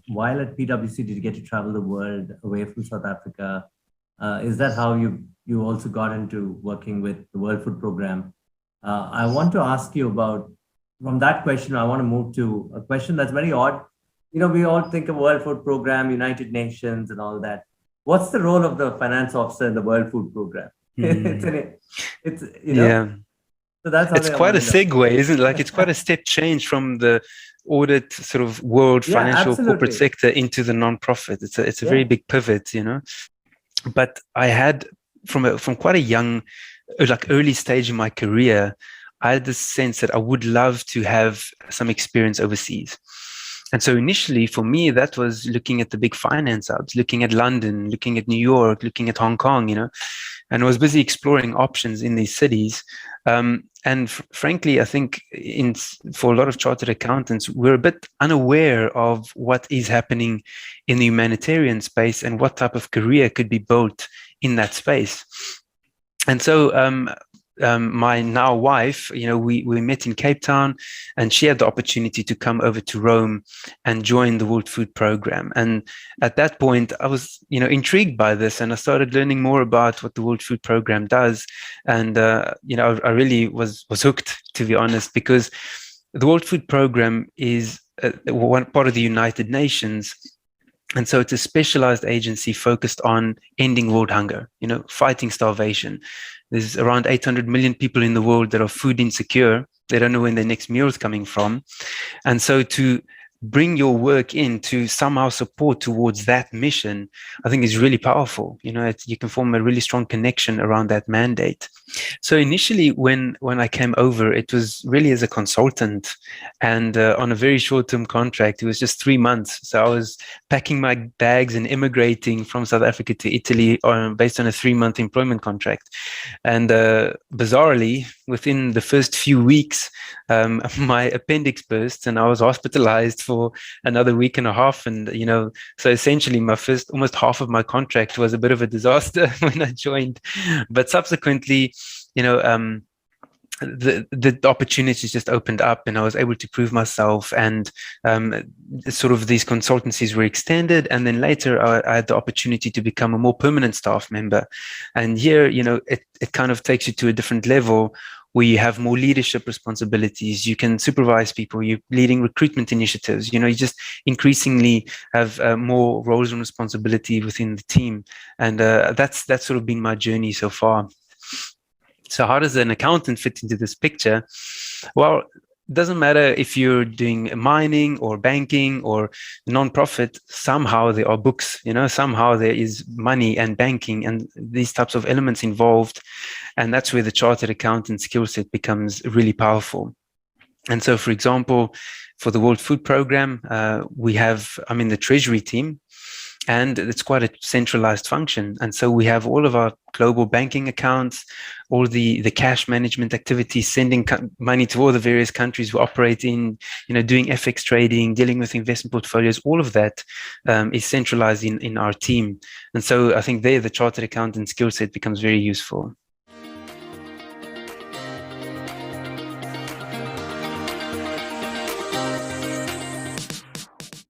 while at PwC, did you get to travel the world away from South Africa? Is that how you also got into working with the World Food Program? I want to ask you about, from that question, I want to move to a question that's very odd. We all think of World Food Program, United Nations, and all that. What's the role of the finance officer in the World Food Program? Yeah. So that's it's quite a segue, isn't it? Like it's quite a step change from the audit sort of world financial corporate sector into the non-profit. It's a very big pivot, But I had from quite a young, like early stage in my career, I had this sense that I would love to have some experience overseas. And so initially for me, that was looking at the big finance hubs, looking at London, looking at New York, looking at Hong Kong, and I was busy exploring options in these cities. And frankly, I think for a lot of chartered accountants, we're a bit unaware of what is happening in the humanitarian space and what type of career could be built in that space. And so my now wife, we met in Cape Town, and she had the opportunity to come over to Rome and join the World Food Program. And at that point, I was, intrigued by this, and I started learning more about what the World Food Program does. And, I really was hooked, to be honest, because the World Food Program is one part of the United Nations. And so it's a specialized agency focused on ending world hunger, fighting starvation. There's around 800 million people in the world that are food insecure. They don't know when their next meal is coming from. And so to bring your work in to somehow support towards that mission, I think is really powerful. You can form a really strong connection around that mandate. So initially when I came over, it was really as a consultant and on a very short-term contract. It was just 3 months. So I was packing my bags and immigrating from South Africa to Italy based on a 3-month employment contract. And bizarrely, within the first few weeks, my appendix burst and I was hospitalized for another week and a half. And, so essentially my first, almost half of my contract was a bit of a disaster when I joined. But subsequently, the opportunities just opened up and I was able to prove myself, and sort of these consultancies were extended. And then later I had the opportunity to become a more permanent staff member. And here, it kind of takes you to a different level where you have more leadership responsibilities. You can supervise people, you're leading recruitment initiatives, you just increasingly have more roles and responsibility within the team. And that's sort of been my journey so far. So how does an accountant fit into this picture? Well, it doesn't matter if you're doing mining or banking or non-profit, somehow there are books, somehow there is money and banking and these types of elements involved. And that's where the chartered accountant skill set becomes really powerful. And so, for example, for the World Food Program, we have, the treasury team, and it's quite a centralized function. And so we have all of our global banking accounts, all the cash management activities, sending money to all the various countries we operate in, doing FX trading, dealing with investment portfolios, all of that is centralized in our team. And so I think there the chartered accountant skill set becomes very useful.